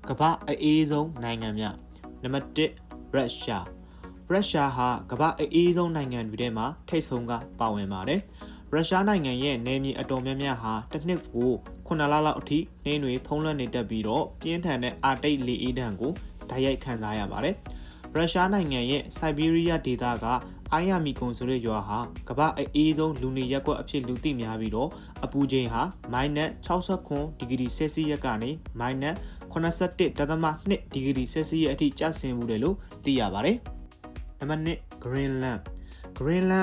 ကမ္ဘာအေးဆုံးနိုင်ငံများနံပါတ်1ရုရှားဟာကမ္ဘာအေးဆုံးနိုင်ငံတွေထဲမှာထိပ်ဆုံးကပါဝင်ပါတယ်ရုရှားနိုင်ငံရဲ့နယ်မြေအတော်များများဟာတစ်နှစ်ကို9လလောက်အထိနှင်းတွေဖုံးလွှမ်းနေတတ်ပြီးတော့ပြင်းထန်တဲ့အာတိတ်လေအေးဒဏ်ကိုဓာတ်ရိုက်ခံစားရပါတယ်ရုရှားနိုင်ငံရဲ့ဆိုက်ဘီးရီးယားဒေသကအိုင်ယာမီကွန်ဆိုတဲ့ရွာဟာကမ္ဘာအေးဆုံးလူနေရပ်ကွက်အဖြစ်လူသိများပြီးတော့အပူချိန်ဟာ-69ဒီဂရီဆဲလ်စီယပ်ကနေ -81.2ဒီဂရီဆဲလ်စီယပ်အထိကျဆင်းမှုတယ်လို့သိရပါတယ်နံပါတ်2ဂရင်းလန်း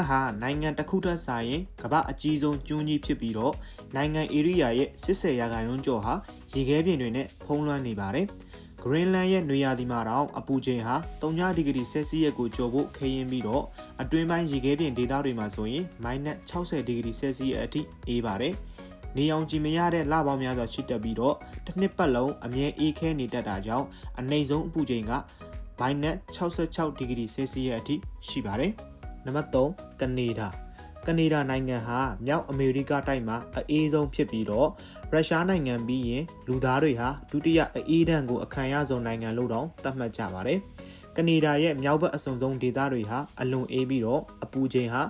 ဟာနိုင်ငံတစ်ခုထက်စာရင်ကမ္ဘာအကြီးဆုံးကျွန်းကြီးဖြစ်ပြီးတော့နိုင်ငံဧရိယာရဲ့80%ကျော်ဟာရေခဲပြင်တွေနဲ့ဖုံးလွှမ်းနေပါတယ်ဂရင်းလန်းရဲ့နွေရာသီမှာတော့အပူချိန်ဟာ3ဒီဂရီဆဲလ်စီယပ်ကိုကျော်ဖို့ခဲရင်ပြီးတော့အတွင်းပိုင်းရေခဲပြင်ဒေသတွေမှာဆိုရင်-60ဒီဂရီဆဲလ်စီယပ်အထိအေးပါတယ်။နေအောင်ကြည့်မရတဲ့လပေါင်းများစွာရှိတက်ပြီးတော့တစ်နှစ်ပတ်လုံးအမြဲအေးခဲနေတတ်တာကြောင့်အနည်းဆုံးအပူချိန်က-66ဒီဂရီဆဲလ်စီယပ်အထိရှိပါတယ်။နံပါတ်3ကနေဒါနိုင်ငံဟာမြောက်အမေရိကတိုက်မှာအေးဆုံးဖြစ်ပြီးတော့ရုရှားနိုင်ငံပြီးရင်လူသားတွေဟာဒုတိယအေးဒဏ်ကိုအခံရဆုံးနိုင်ငံလို့တောင်သတ်မှတ်ကြပါတယ်။ကနေဒါရဲ့မြောက်ဘက်အစုံဆုံးဒေသတွေဟာအလွန်အေးပြီးတော့အပူချိန်ဟာ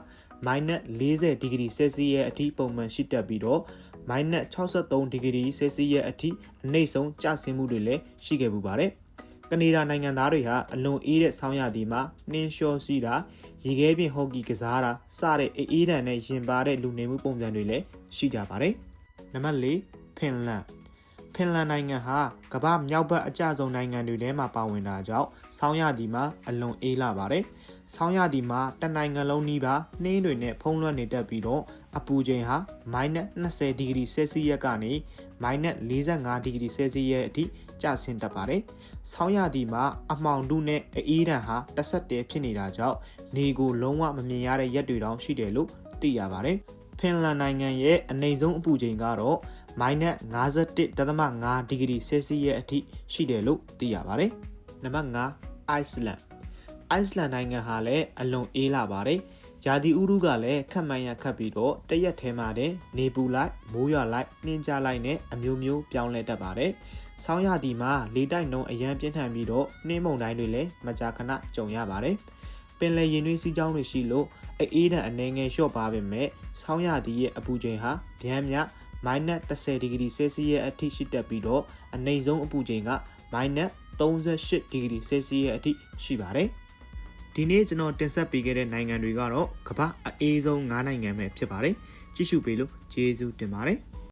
-40ဒီဂရီဆဲလ်စီယပ်အထိပုံမှန်ရှိတတ်ပြီးတော့-63ဒီဂရီဆဲလ်စီယပ်အထိအနည်းဆုံးကျဆင်းမှုတွေလည်းရှိခဲ့ပူပါတယ်။ကနေဒါနိုင်ငံသားတွေဟာအလွန်အေးတဲ့ဆောင်းရာသီမှာနှင်းလျှောစီးတာရေခဲပြင်ဟော်ကီကစားတာစတဲ့အေးဒဏ်နဲ့ရင်ပါတဲ့လူနေမှုပုံစံတွေလည်းရှိကြပါတယ်။နံပါတ်4ဖင်လန်နိုင်ငံဟာကမ္ဘာမြောက်ဘက်အကျဆုံးနိုင်ငံတွေထဲမှာပါဝင်တာကြောင့်ဆောင်းရာသီမှာအလွန်အေးလာပါတယ်။ဆောင်းရာသီမှာတနိုင်ငံလုံးနီးပါးနှင်းတွေနဲ့ဖုံးလွှမ်းနေတတ်ပြီးတော့အပူချိန်ဟာ-20ဒီဂရီဆဲလ်စီယပ်ကနေ-45ဒီဂရီဆဲလ်စီယပ်အထိကျဆင်းတတ်ပါတယ်။ဆောင်းရာသီမှာအမှောင်ထုနဲ့အေးဒဏ်ဟာတစ်ဆက်တည်းဖြစ်နေတာကြောင့်နေကိုလုံးဝမမြင်ရတဲ့ရက်တွေတောင်ရှိတယ်လို့သိရပါတယ်။ဖင်လန်နိုင်ငံရဲ့အနည်းဆုံးအပူချိန်ကတော့-51.5ဒီဂရီဆဲလ်စီယပ်အထိရှိတယ်လို့သိရပါတယ်။နံပါတ်5အိုက်စလန်နိုင်ငံဟာလည်းအလွန်အေးလာပါတယ်။ရာသီဥတုကလည်းခက်မှန်ရခက်ပြီးတော့တရက်ထဲမှာတင်နေပူလိုက်မိုးရွာလိုက်နှင်းကြလိုက်နဲ့အမျိုးမျိုးပြောင်းလဲတတ်ပါတယ်။ဆောင်းရာသီမှာလေတိုက်နှုန်းအရန်ပြင်းထန်ပြီးတော့နှင်းမုန်တိုင်းတွေလည်းမကြာခဏကြုံရပါတယ်။ပင်လယ်ရင်တွေစီးကြောင်းတွေရှိလို့အေးဒဏ်အနေငယ်လျှော့ပါပေမဲ့ဆောင်းရာသီရဲ့အပူချိန်ဟာဗျမ်းမြ-10ဒီဂရီဆဲလ်စီယပ်အထိရှိတတ်ပြီးတော့အနည်းဆုံးအပူချိန်က-38ဒီဂရီဆဲလ်စီယပ်အထိရှိပါတယ်။ဒီနေ့ကျွန်တော်တင်ဆက်ပေးခဲ့တဲ့နိုင်ငံတွေကတော့ကမ္ဘာအေးဆုံး9နိုင်ငံပဲဖြစ်ပါတယ်။ကြည့်ရှုပေးလို့ကျေးဇူးတင်ပါတယ်။